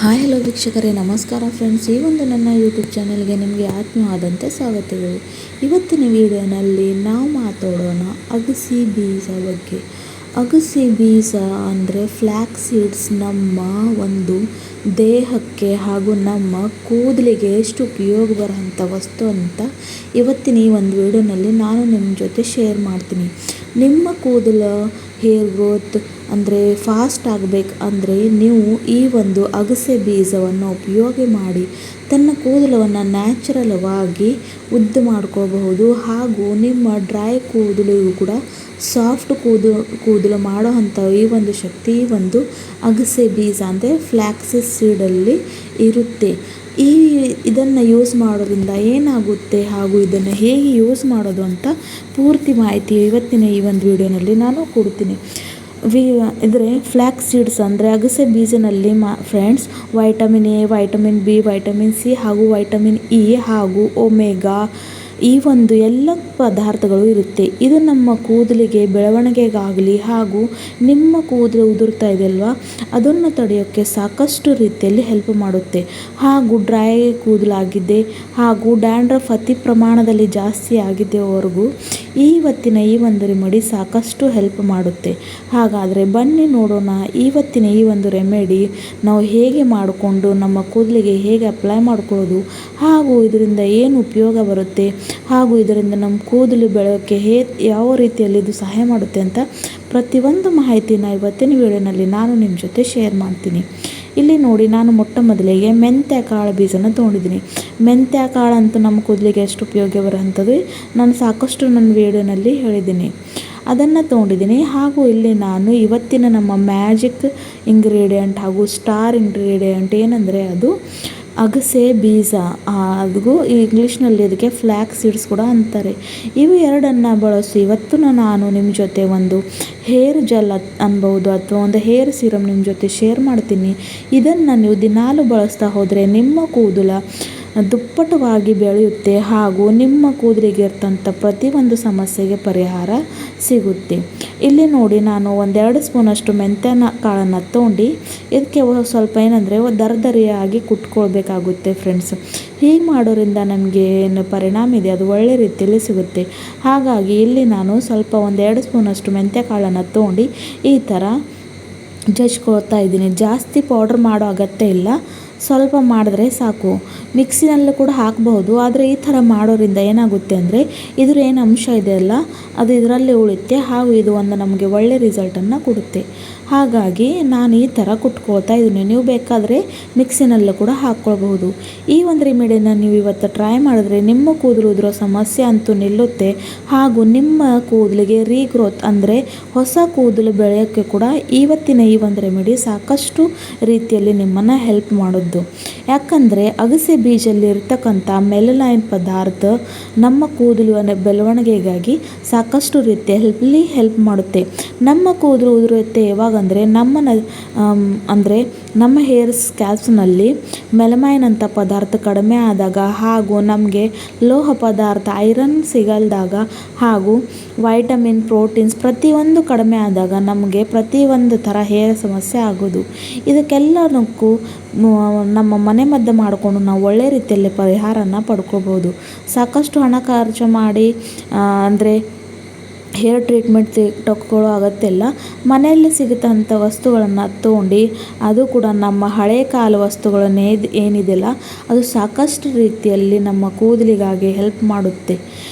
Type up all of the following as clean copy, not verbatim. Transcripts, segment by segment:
Hi hello ವೀಕ್ಷಕರೇ, ನಮಸ್ಕಾರ friends. ಈ ಒಂದು ನನ್ನ ಯೂಟ್ಯೂಬ್ ಚಾನಲ್ಗೆ ನಿಮಗೆ ಆತ್ಮೀಯವಾದಂಥ ಸ್ವಾಗತಗಳು. ಇವತ್ತಿನ ವಿಡಿಯೋನಲ್ಲಿ ನಾವು ಮಾತಾಡೋಣ ಅಗಸೆ ಬೀಜ ಬಗ್ಗೆ. ಅಗಸೆ ಬೀಜ ಅಂದರೆ ಫ್ಲ್ಯಾಕ್ಸ್ ಸೀಡ್ಸ್ ನಮ್ಮ ಒಂದು ದೇಹಕ್ಕೆ ಹಾಗೂ ನಮ್ಮ ಕೂದಲಿಗೆ ಎಷ್ಟು ಉಪಯೋಗ ಬರೋಂಥ ವಸ್ತು ಅಂತ ಇವತ್ತಿನ ಈ ಒಂದು ವಿಡಿಯೋನಲ್ಲಿ ನಾನು ನಿಮ್ಮ ಜೊತೆ ಶೇರ್ ಮಾಡ್ತೀನಿ. ನಿಮ್ಮ ಕೂದಲು ಹೇರ್ ಗ್ರೋತ್ ಅಂದರೆ ಫಾಸ್ಟ್ ಆಗಬೇಕು ಅಂದರೆ ನೀವು ಈ ಒಂದು ಅಗಸೆ ಬೀಜವನ್ನು ಉಪಯೋಗ ಮಾಡಿ ತನ್ನ ಕೂದಲವನ್ನು ನ್ಯಾಚುರಲ್ವಾಗಿ ಉದ್ದ ಮಾಡ್ಕೋಬಹುದು. ಹಾಗೂ ನಿಮ್ಮ ಡ್ರೈ ಕೂದಲಿಗೂ ಕೂಡ ಸಾಫ್ಟ್ ಕೂದಲು ಮಾಡೋ ಅಂಥ ಈ ಒಂದು ಶಕ್ತಿ ಈ ಒಂದು ಅಗಸೆ ಬೀಜ ಅಂದರೆ ಫ್ಲ್ಯಾಕ್ಸ್ ಸೀಡಲ್ಲಿ ಇರುತ್ತೆ. ಇದನ್ನು ಯೂಸ್ ಮಾಡೋದ್ರಿಂದ ಏನಾಗುತ್ತೆ ಹಾಗೂ ಇದನ್ನು ಹೇಗೆ ಯೂಸ್ ಮಾಡೋದು ಅಂತ ಪೂರ್ತಿ ಮಾಹಿತಿ ಇವತ್ತಿನ ಈ ಒಂದು ವಿಡಿಯೋನಲ್ಲಿ ನಾನು ಕೊಡ್ತೀನಿ. ಇದ್ರೆ ಫ್ಲ್ಯಾಕ್ಸ್ ಸೀಡ್ಸ್ ಅಂದರೆ ಅಗಸೆ ಬೀಜನಲ್ಲಿ ಫ್ರೆಂಡ್ಸ್ vitamin A, vitamin B, vitamin C ಹಾಗೂ ವೈಟಮಿನ್ ಇ ಹಾಗೂ ಒಮೆಗಾ ಈ ಒಂದು ಎಲ್ಲ ಪದಾರ್ಥಗಳು ಇರುತ್ತೆ. ಇದು ನಮ್ಮ ಕೂದಲಿಗೆ ಬೆಳವಣಿಗೆಗಾಗಲಿ ಹಾಗೂ ನಿಮ್ಮ ಕೂದಲು ಉದುರ್ತಾ ಇದೆಯಲ್ವಾ ಅದನ್ನು ತಡೆಯೋಕ್ಕೆ ಸಾಕಷ್ಟು ರೀತಿಯಲ್ಲಿ ಹೆಲ್ಪ್ ಮಾಡುತ್ತೆ. ಹಾಗೂ ಡ್ರೈ ಕೂದಲಾಗಿದೆ ಹಾಗೂ ಡ್ಯಾಂಡ್ರಫ್ ಅತಿ ಪ್ರಮಾಣದಲ್ಲಿ ಜಾಸ್ತಿ ಆಗಿದ್ದೆವರೆಗೂ ಇವತ್ತಿನ ಈ ಒಂದು ರೆಮಿಡಿ ಸಾಕಷ್ಟು ಹೆಲ್ಪ್ ಮಾಡುತ್ತೆ. ಹಾಗಾದರೆ ಬನ್ನಿ ನೋಡೋಣ ಇವತ್ತಿನ ಈ ಒಂದು ರೆಮಿಡಿ ನಾವು ಹೇಗೆ ಮಾಡಿಕೊಂಡು ನಮ್ಮ ಕೂದಲಿಗೆ ಹೇಗೆ ಅಪ್ಲೈ ಮಾಡ್ಕೊಳ್ಳೋದು ಹಾಗೂ ಇದರಿಂದ ಏನು ಉಪಯೋಗ ಬರುತ್ತೆ ಹಾಗೂ ಇದರಿಂದ ನಮ್ಮ ಕೂದಲು ಬೆಳೆಯೋಕ್ಕೆ ಯಾವ ರೀತಿಯಲ್ಲಿ ಇದು ಸಹಾಯ ಮಾಡುತ್ತೆ ಅಂತ ಪ್ರತಿಯೊಂದು ಮಾಹಿತಿನ ಇವತ್ತಿನ ವಿಡಿಯೋನಲ್ಲಿ ನಾನು ನಿಮ್ಮ ಜೊತೆ ಶೇರ್ ಮಾಡ್ತೀನಿ. ಇಲ್ಲಿ ನೋಡಿ, ನಾನು ಮೊಟ್ಟ ಮೊದಲಿಗೆ ಮೆಂತ್ಯ ಕಾಳು ಬೀಜನ ತೊಗೊಂಡಿದ್ದೀನಿ. ಮೆಂತ್ಯ ಕಾಳು ಅಂತೂ ನಮ್ಮ ಕೂದಲಿಗೆ ಎಷ್ಟು ಉಪಯೋಗ ಬರೋಂಥದ್ದು ನಾನು ಸಾಕಷ್ಟು ನನ್ನ ವಿಡಿಯೋನಲ್ಲಿ ಹೇಳಿದ್ದೀನಿ. ಅದನ್ನು ತೊಗೊಂಡಿದ್ದೀನಿ. ಹಾಗೂ ಇಲ್ಲಿ ನಾನು ಇವತ್ತಿನ ನಮ್ಮ ಮ್ಯಾಜಿಕ್ ಇಂಗ್ರೀಡಿಯೆಂಟ್ ಹಾಗೂ ಸ್ಟಾರ್ ಇಂಗ್ರೀಡಿಯೆಂಟ್ ಏನಂದರೆ ಅದು ಅಗಸೆ ಬೀಜ. ಅದು ಇಂಗ್ಲೀಷ್ನಲ್ಲಿ ಇದಕ್ಕೆ ಫ್ಲ್ಯಾಕ್ಸ್ ಸೀಡ್ಸ್ ಕೂಡ ಅಂತಾರೆ. ಇವು ಎರಡನ್ನು ಬಳಸಿ ಇವತ್ತು ನಾನು ನಿಮ್ಮ ಜೊತೆ ಒಂದು ಹೇರ್ ಜೆಲ್ ಅನ್ಬೋದು ಅಥವಾ ಒಂದು ಹೇರ್ ಸೀರಮ್ ನಿಮ್ಮ ಜೊತೆ ಶೇರ್ ಮಾಡ್ತೀನಿ. ಇದನ್ನು ನೀವು ದಿನಾಲು ಬಳಸ್ತಾ ಹೋದರೆ ನಿಮ್ಮ ಕೂದಲು ದುಪ್ಪಟವಾಗಿ ಬೆಳೆಯುತ್ತೆ ಹಾಗೂ ನಿಮ್ಮ ಕೂದಲಿಗೆ ಇರ್ತಂಥ ಪ್ರತಿಯೊಂದು ಸಮಸ್ಯೆಗೆ ಪರಿಹಾರ ಸಿಗುತ್ತೆ. ಇಲ್ಲಿ ನೋಡಿ, ನಾನು 1-2 ಸ್ಪೂನಷ್ಟು ಮೆಂತ್ಯನ ಕಾಳನ್ನು ತೊಗೊಂಡು ಇದಕ್ಕೆ ಸ್ವಲ್ಪ ಏನಂದರೆ ದರದರಿಯಾಗಿ ಕುಟ್ಕೊಳ್ಬೇಕಾಗುತ್ತೆ ಫ್ರೆಂಡ್ಸ್. ಹೀಗೆ ಮಾಡೋದ್ರಿಂದ ನಮಗೆ ಏನು ಪರಿಣಾಮ ಇದೆ ಅದು ಒಳ್ಳೆ ರೀತಿಯಲ್ಲಿ ಸಿಗುತ್ತೆ. ಹಾಗಾಗಿ ಇಲ್ಲಿ ನಾನು ಸ್ವಲ್ಪ 1-2 ಸ್ಪೂನಷ್ಟು ಮೆಂತ್ಯ ಕಾಳನ್ನು ತೊಗೊಂಡು ಈ ಥರ ಜಜ್ಕೊಳ್ತಾ ಇದ್ದೀನಿ. ಜಾಸ್ತಿ ಪೌಡ್ರ್ ಮಾಡೋ ಅಗತ್ಯ ಇಲ್ಲ, ಸ್ವಲ್ಪ ಮಾಡಿದ್ರೆ ಸಾಕು. ಮಿಕ್ಸಿನಲ್ಲೂ ಕೂಡ ಹಾಕಬಹುದು, ಆದರೆ ಈ ಥರ ಮಾಡೋದ್ರಿಂದ ಏನಾಗುತ್ತೆ ಅಂದರೆ ಇದ್ರ ಏನು ಅಂಶ ಇದೆಯಲ್ಲ ಅದು ಇದರಲ್ಲಿ ಉಳಿಯುತ್ತೆ ಹಾಗೂ ಇದು ಒಂದು ನಮಗೆ ಒಳ್ಳೆ ರಿಸಲ್ಟನ್ನು ಕೊಡುತ್ತೆ. ಹಾಗಾಗಿ ನಾನು ಈ ಥರ ಕುಟ್ಕೊಳ್ತಾ ಇದ್ದೀನಿ. ನೀವು ಬೇಕಾದರೆ ಮಿಕ್ಸಿನಲ್ಲೂ ಕೂಡ ಹಾಕ್ಕೊಳ್ಬಹುದು. ಈ ಒಂದು ರೆಮಿಡಿನ ನೀವು ಇವತ್ತು ಟ್ರೈ ಮಾಡಿದ್ರೆ ನಿಮ್ಮ ಕೂದಲು ಉದುರೋ ಸಮಸ್ಯೆ ಅಂತೂ ನಿಲ್ಲುತ್ತೆ ಹಾಗೂ ನಿಮ್ಮ ಕೂದಲಿಗೆ ರೀಗ್ರೋತ್ ಅಂದರೆ ಹೊಸ ಕೂದಲು ಬೆಳೆಯೋಕ್ಕೆ ಕೂಡ ಇವತ್ತಿನ ಈ ಒಂದು ರೆಮಿಡಿ ಸಾಕಷ್ಟು ರೀತಿಯಲ್ಲಿ ನಿಮ್ಮನ್ನು ಹೆಲ್ಪ್ ಮಾಡೋದು. ಯಾಕಂದರೆ ಅಗಸೆ ಬೀಜಲ್ಲಿ ಇರ್ತಕ್ಕಂಥ ಮೆಲನೈನ್ ಪದಾರ್ಥ ನಮ್ಮ ಕೂದಲು ಬೆಳವಣಿಗೆಗಾಗಿ ಸಾಕಷ್ಟು ರೀತಿಯಲ್ಲಿ ಹೆಲ್ಪ್ ಮಾಡುತ್ತೆ. ನಮ್ಮ ಕೂದಲು ಉದುರುತ್ತೆ ಯಾವಾಗಂದರೆ ನಮ್ಮ ಹೇರ್ ಸ್ಕ್ಯಾಲ್ಪ್ಸ್ನಲ್ಲಿ ಮೆಲಮೈನ್ ಅಂತ ಪದಾರ್ಥ ಕಡಿಮೆ ಆದಾಗ ಹಾಗೂ ನಮಗೆ ಲೋಹ ಪದಾರ್ಥ ಐರನ್ ಸಿಗಲ್ದಾಗ ಹಾಗೂ ವೈಟಮಿನ್, ಪ್ರೋಟೀನ್ಸ್ ಪ್ರತಿಯೊಂದು ಕಡಿಮೆ ಆದಾಗ ನಮಗೆ ಪ್ರತಿಯೊಂದು ಥರ ಹೇರ್ ಸಮಸ್ಯೆ ಆಗೋದು. ಇದಕ್ಕೆಲ್ಲದಕ್ಕೂ ನಮ್ಮ ಮನೆಮದ್ದು ಮಾಡಿಕೊಂಡು ನಾವು ಒಳ್ಳೆ ರೀತಿಯಲ್ಲಿ ಪರಿಹಾರನ ಪಡ್ಕೋಬೋದು. ಸಾಕಷ್ಟು ಹಣ ಖರ್ಚು ಮಾಡಿ ಅಂದರೆ ಹೇರ್ ಟ್ರೀಟ್ಮೆಂಟ್ ತಗೊಳ್ಳೋ ಅಗತ್ಯ ಇಲ್ಲ. ಮನೆಯಲ್ಲಿ ಸಿಗುತ್ತಂಥ ವಸ್ತುಗಳನ್ನು ತೊಗೊಂಡು ಅದು ಕೂಡ ನಮ್ಮ ಹಳೆ ಕಾಲ ವಸ್ತುಗಳನ್ನೇ ಏನಿದೆಯಲ್ಲ ಅದು ಸಾಕಷ್ಟು ರೀತಿಯಲ್ಲಿ ನಮ್ಮ ಕೂದಲಿಗಾಗಿ ಹೆಲ್ಪ್ ಮಾಡುತ್ತೆ.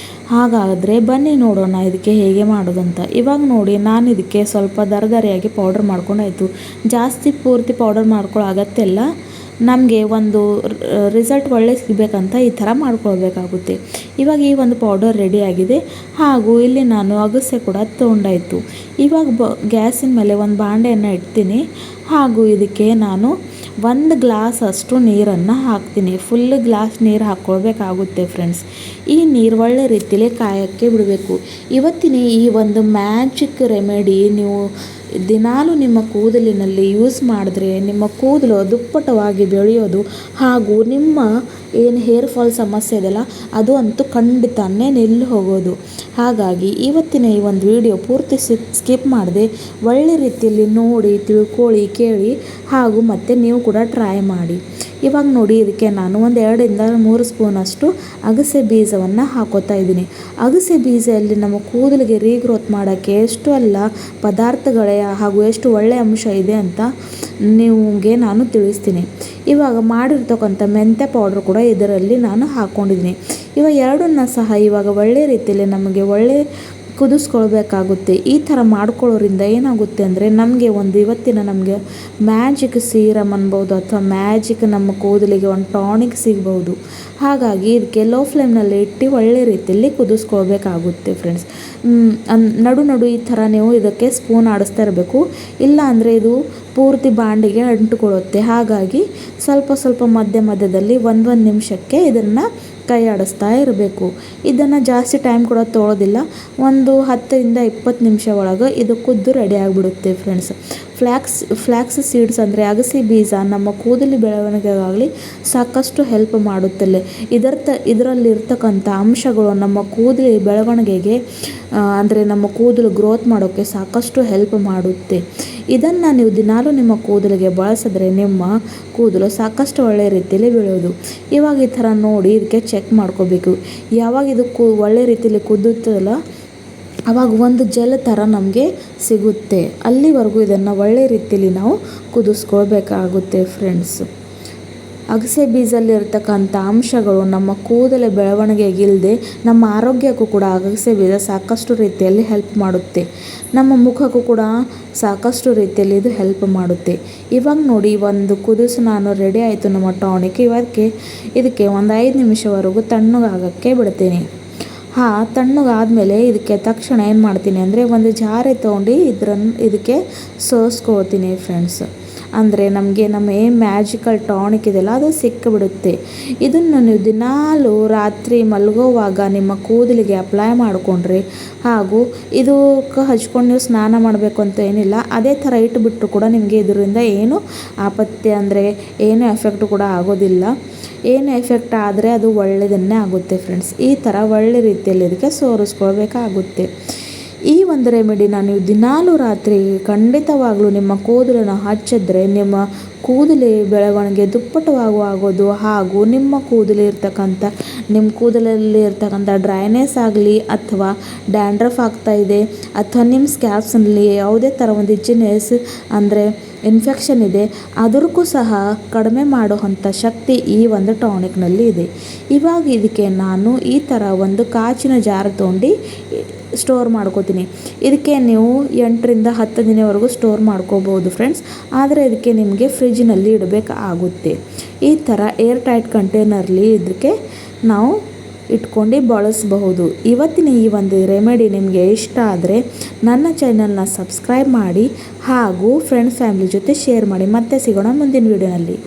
ಹಾಗಾದರೆ ಬನ್ನಿ ನೋಡೋಣ ಇದಕ್ಕೆ ಹೇಗೆ ಮಾಡೋದಂತ. ಇವಾಗ ನೋಡಿ, ನಾನು ಇದಕ್ಕೆ ಸ್ವಲ್ಪ ದರದರಿಯಾಗಿ ಪೌಡರ್ ಮಾಡ್ಕೊಂಡಾಯಿತು. ಜಾಸ್ತಿ ಪೂರ್ತಿ ಪೌಡರ್ ಮಾಡ್ಕೊಳ್ಳೋ ಅಗತ್ಯ ಇಲ್ಲ. ನಮಗೆ ಒಂದು ರಿಸಲ್ಟ್ ಒಳ್ಳೆ ಸಿಗಬೇಕಂತ ಈ ಥರ ಮಾಡ್ಕೊಳ್ಬೇಕಾಗುತ್ತೆ. ಇವಾಗ ಈ ಒಂದು ಪೌಡರ್ ರೆಡಿಯಾಗಿದೆ ಹಾಗೂ ಇಲ್ಲಿ ನಾನು ಅಗಸೆ ಕೂಡ ತೊಗೊಂಡಾಯಿತು. ಇವಾಗ ಗ್ಯಾಸಿನ ಮೇಲೆ ಒಂದು ಬಾಂಡೆಯನ್ನು ಇಡ್ತೀನಿ ಹಾಗೂ ಇದಕ್ಕೆ ನಾನು 1 ಗ್ಲಾಸ್ ಅಷ್ಟು ನೀರನ್ನು ಹಾಕ್ತೀನಿ. ಫುಲ್ ಗ್ಲಾಸ್ ನೀರು ಹಾಕ್ಕೊಳ್ಬೇಕಾಗುತ್ತೆ ಫ್ರೆಂಡ್ಸ್. ಈ ನೀರು ಒಳ್ಳೆ ರೀತಿಯಲ್ಲಿ ಕಾಯೋಕ್ಕೆ ಬಿಡಬೇಕು. ಇವತ್ತಿನ ಈ ಒಂದು ಮ್ಯಾಜಿಕ್ ರೆಮಿಡಿ ನೀವು ದಿನಾಲೂ ನಿಮ್ಮ ಕೂದಲಿನಲ್ಲಿ ಯೂಸ್ ಮಾಡಿದ್ರೆ ನಿಮ್ಮ ಕೂದಲು ದುಪ್ಪಟವಾಗಿ ಬೆಳೆಯೋದು ಹಾಗೂ ನಿಮ್ಮ ಏನು ಹೇರ್ ಫಾಲ್ ಸಮಸ್ಯೆ ಇದೆಯಲ್ಲ ಅದು ಅಂತೂ ಖಂಡಿತನೇ ನಿಲ್ಲಿ ಹೋಗೋದು. ಹಾಗಾಗಿ ಇವತ್ತಿನ ಈ ಒಂದು ವಿಡಿಯೋ ಪೂರ್ತಿ ಸ್ಕಿಪ್ ಮಾಡದೆ ಒಳ್ಳೆ ರೀತಿಯಲ್ಲಿ ನೋಡಿ ತಿಳ್ಕೊಳ್ಳಿ, ಕೇಳಿ ಹಾಗೂ ಮತ್ತು ನೀವು ಕೂಡ ಟ್ರೈ ಮಾಡಿ. ಇವಾಗ ನೋಡಿ, ಇದಕ್ಕೆ ನಾನು ಒಂದು 2-3 ಸ್ಪೂನಷ್ಟು ಅಗಸೆ ಬೀಜವನ್ನು ಹಾಕೋತಾ ಇದ್ದೀನಿ. ಅಗಸೆ ಬೀಜದಲ್ಲಿ ನಮ್ಮ ಕೂದಲಿಗೆ ರೀಗ್ರೋತ್ ಮಾಡೋಕ್ಕೆ ಎಷ್ಟು ಎಲ್ಲ ಪದಾರ್ಥಗಳೇ ಹಾಗೂ ಎಷ್ಟು ಒಳ್ಳೆಯ ಅಂಶ ಇದೆ ಅಂತ ನಿಮಗೆ ನಾನು ತಿಳಿಸ್ತೀನಿ. ಇವಾಗ ಮಾಡಿರ್ತಕ್ಕಂಥ ಮೆಂತ್ಯ ಪೌಡ್ರ್ ಕೂಡ ಇದರಲ್ಲಿ ನಾನು ಹಾಕ್ಕೊಂಡಿದ್ದೀನಿ. ಇವಾಗ ಎರಡನ್ನ ಸಹ ಇವಾಗ ಒಳ್ಳೆ ರೀತಿಯಲ್ಲಿ ನಮಗೆ ಒಳ್ಳೆ ಕುದಿಸ್ಕೊಳ್ಬೇಕಾಗುತ್ತೆ. ಈ ಥರ ಮಾಡ್ಕೊಳ್ಳೋದ್ರಿಂದ ಏನಾಗುತ್ತೆ ಅಂದರೆ ನಮಗೆ ನಮಗೆ ಮ್ಯಾಜಿಕ್ ಸೀರಮ್ ಅನ್ಬೋದು ಅಥವಾ ಮ್ಯಾಜಿಕ್ ನಮ್ಮ ಕೂದಲಿಗೆ ಒಂದು ಟಾನಿಕ್ ಸಿಗ್ಬೋದು. ಹಾಗಾಗಿ ಇದಕ್ಕೆ ಲೋ ಫ್ಲೇಮ್ನಲ್ಲಿ ಇಟ್ಟು ಒಳ್ಳೆ ರೀತಿಯಲ್ಲಿ ಕುದಿಸ್ಕೊಳ್ಬೇಕಾಗುತ್ತೆ ಫ್ರೆಂಡ್ಸ್. ನಡು ಈ ಥರ ನೀವು ಇದಕ್ಕೆ ಸ್ಪೂನ್ ಆಡಿಸ್ತಾ ಇರಬೇಕು, ಇಲ್ಲ ಅಂದರೆ ಇದು ಪೂರ್ತಿ ಬಾಂಡಿಗೆ ಅಂಟುಕೊಳ್ಳುತ್ತೆ. ಹಾಗಾಗಿ ಸ್ವಲ್ಪ ಮಧ್ಯದಲ್ಲಿ ಒಂದು ನಿಮಿಷಕ್ಕೆ ಇದನ್ನು ಕೈ ಆಡಿಸ್ತಾ ಇರಬೇಕು. ಇದನ್ನು ಜಾಸ್ತಿ ಟೈಮ್ ಕೂಡ ತೊಗೊಳೋದಿಲ್ಲ, ಒಂದು 10-20 ನಿಮಿಷ ಒಳಗೆ ಇದು ಕುದ್ದು ರೆಡಿ ಆಗಿಬಿಡುತ್ತೆ ಫ್ರೆಂಡ್ಸ್. ಫ್ಲ್ಯಾಕ್ಸ್ ಸೀಡ್ಸ್ ಅಂದರೆ ಅಗಸೆ ಬೀಜ ನಮ್ಮ ಕೂದಲು ಬೆಳವಣಿಗೆಗಾಗಲಿ ಸಾಕಷ್ಟು ಹೆಲ್ಪ್ ಮಾಡುತ್ತಲ್ಲ. ಇದರಲ್ಲಿರ್ತಕ್ಕಂಥ ಅಂಶಗಳು ನಮ್ಮ ಕೂದಲು ಬೆಳವಣಿಗೆಗೆ ಅಂದರೆ ನಮ್ಮ ಕೂದಲು ಗ್ರೋತ್ ಮಾಡೋಕ್ಕೆ ಸಾಕಷ್ಟು ಹೆಲ್ಪ್ ಮಾಡುತ್ತೆ. ಇದನ್ನು ನೀವು ದಿನಾಲೂ ನಿಮ್ಮ ಕೂದಲಿಗೆ ಬಳಸಿದ್ರೆ ನಿಮ್ಮ ಕೂದಲು ಸಾಕಷ್ಟು ಒಳ್ಳೆಯ ರೀತಿಯಲ್ಲಿ ಬೆಳೆಯೋದು. ಇವಾಗ ಈ ಥರ ನೋಡಿ ಇದಕ್ಕೆ ಚೆಕ್ ಮಾಡ್ಕೋಬೇಕು. ಯಾವಾಗ ಇದು ಒಳ್ಳೆ ರೀತಿಯಲ್ಲಿ ಕುದ್ದುತ್ತಲ್ಲ ಆವಾಗ ಒಂದು ಜೆಲ್ ಥರ ನಮಗೆ ಸಿಗುತ್ತೆ. ಅಲ್ಲಿವರೆಗೂ ಇದನ್ನು ಒಳ್ಳೆ ರೀತಿಯಲ್ಲಿ ನಾವು ಕುದಿಸ್ಕೊಳ್ಬೇಕಾಗುತ್ತೆ ಫ್ರೆಂಡ್ಸ್. ಅಗಸೆ ಬೀಜದಲ್ಲಿರ್ತಕ್ಕಂಥ ಅಂಶಗಳು ನಮ್ಮ ಕೂದಲ ಬೆಳವಣಿಗೆಗಿಲ್ಲದೆ ನಮ್ಮ ಆರೋಗ್ಯಕ್ಕೂ ಕೂಡ ಅಗಸೆ ಬೀಜ ಸಾಕಷ್ಟು ರೀತಿಯಲ್ಲಿ ಹೆಲ್ಪ್ ಮಾಡುತ್ತೆ. ನಮ್ಮ ಮುಖಕ್ಕೂ ಕೂಡ ಸಾಕಷ್ಟು ರೀತಿಯಲ್ಲಿ ಇದು ಹೆಲ್ಪ್ ಮಾಡುತ್ತೆ. ಇವಾಗ ನೋಡಿ ಒಂದು ಕುದಿಸು ನಾನು ರೆಡಿ ಆಯಿತು ನಮ್ಮ ಟಾನಿಕ್. ಇದಕ್ಕೆ ಒಂದು 5 ನಿಮಿಷವರೆಗೂ ತಣ್ಣಗಾಗೋಕ್ಕೆ ಬಿಡ್ತೀನಿ. ತಣ್ಣಗಾದಮೇಲೆ ಇದಕ್ಕೆ ತಕ್ಷಣ ಏನು ಮಾಡ್ತೀನಿ ಅಂದರೆ ಒಂದು ಜಾರೆ ತೊಗೊಂಡು ಇದಕ್ಕೆ ಸೋಸ್ಕೊಳ್ತೀನಿ ಫ್ರೆಂಡ್ಸ್. ಅಂದರೆ ನಮಗೆ ನಮ್ಮ ಏನು ಮ್ಯಾಜಿಕಲ್ ಟಾನಿಕ್ ಇದೆಯಲ್ಲ ಅದು ಸಿಕ್ಕಿಬಿಡುತ್ತೆ. ಇದನ್ನು ನೀವು ದಿನಾಲೂ ರಾತ್ರಿ ಮಲಗೋವಾಗ ನಿಮ್ಮ ಕೂದಲಿಗೆ ಅಪ್ಲೈ ಮಾಡಿಕೊಂಡ್ರೆ ಹಾಗೂ ಇದಕ್ಕೆ ಹಚ್ಕೊಂಡು ನೀವು ಸ್ನಾನ ಮಾಡಬೇಕು ಅಂತ ಏನಿಲ್ಲ, ಅದೇ ಥರ ಇಟ್ಟುಬಿಟ್ಟು ಕೂಡ ನಿಮಗೆ ಇದರಿಂದ ಏನು ಆಪತ್ತಿ ಅಂದರೆ ಏನು ಎಫೆಕ್ಟ್ ಕೂಡ ಆಗೋದಿಲ್ಲ. ಏನು ಎಫೆಕ್ಟ್ ಆದರೆ ಅದು ಒಳ್ಳೆಯದನ್ನೇ ಆಗುತ್ತೆ ಫ್ರೆಂಡ್ಸ್. ಈ ಥರ ಒಳ್ಳೆ ರೀತಿಯಲ್ಲಿ ಇದಕ್ಕೆ ಸೋರಿಸ್ಕೊಳ್ಬೇಕಾಗುತ್ತೆ. ಈ ಒಂದು ರೆಮಿಡಿನ ನೀವು ದಿನಾಲೂ ರಾತ್ರಿ ಖಂಡಿತವಾಗ್ಲೂ ನಿಮ್ಮ ಕೂದಲನ್ನು ಹಚ್ಚಿದ್ರೆ ನಿಮ್ಮ ಕೂದಲು ಬೆಳವಣಿಗೆ ದುಪ್ಪಟವಾಗೋದು ಹಾಗೂ ನಿಮ್ಮ ಕೂದಲಲ್ಲಿ ಇರ್ತಕ್ಕಂಥ ಡ್ರೈನೆಸ್ ಆಗಲಿ ಅಥವಾ ಡ್ಯಾಂಡ್ರಫ್ ಆಗ್ತಾಯಿದೆ ಅಥವಾ ನಿಮ್ಮ ಸ್ಕ್ಯಾಲ್ಪ್ಸ್ನಲ್ಲಿ ಯಾವುದೇ ಥರ ಒಂದು ಇಚ್ಚಿನೆಸ್ ಅಂದರೆ ಇನ್ಫೆಕ್ಷನ್ ಇದೆ ಅದಕ್ಕೂ ಸಹ ಕಡಿಮೆ ಮಾಡುವಂಥ ಶಕ್ತಿ ಈ ಒಂದು ಟಾನಿಕ್ನಲ್ಲಿ ಇದೆ. ಇವಾಗ ಇದಕ್ಕೆ ನಾನು ಈ ಥರ ಒಂದು ಕಾಚಿನ ಜಾರ್ ತೊಗೊಂಡು ಸ್ಟೋರ್ ಮಾಡ್ಕೋತೀನಿ. ಇದಕ್ಕೆ ನೀವು 8-10 ದಿನವರೆಗೂ ಸ್ಟೋರ್ ಮಾಡ್ಕೋಬೋದು ಫ್ರೆಂಡ್ಸ್. ಆದರೆ ಇದಕ್ಕೆ ನಿಮಗೆ ಫ್ರಿಜ್ನಲ್ಲಿ ಇಡಬೇಕಾಗುತ್ತೆ. ಈ ಥರ ಏರ್ ಟೈಟ್ ಕಂಟೈನರ್ಲಿ ಇದಕ್ಕೆ ನಾವು ಇಟ್ಕೊಂಡು ಬಳಸಬಹುದು. ಇವತ್ತಿನ ಈ ಒಂದು ರೆಮಿಡಿ ನಿಮಗೆ ಇಷ್ಟ ಆದರೆ ನನ್ನ ಚಾನಲ್ನ ಸಬ್ಸ್ಕ್ರೈಬ್ ಮಾಡಿ ಹಾಗೂ ಫ್ರೆಂಡ್ಸ್ ಫ್ಯಾಮಿಲಿ ಜೊತೆ ಶೇರ್ ಮಾಡಿ. ಮತ್ತೆ ಸಿಗೋಣ ಮುಂದಿನ ವಿಡಿಯೋನಲ್ಲಿ.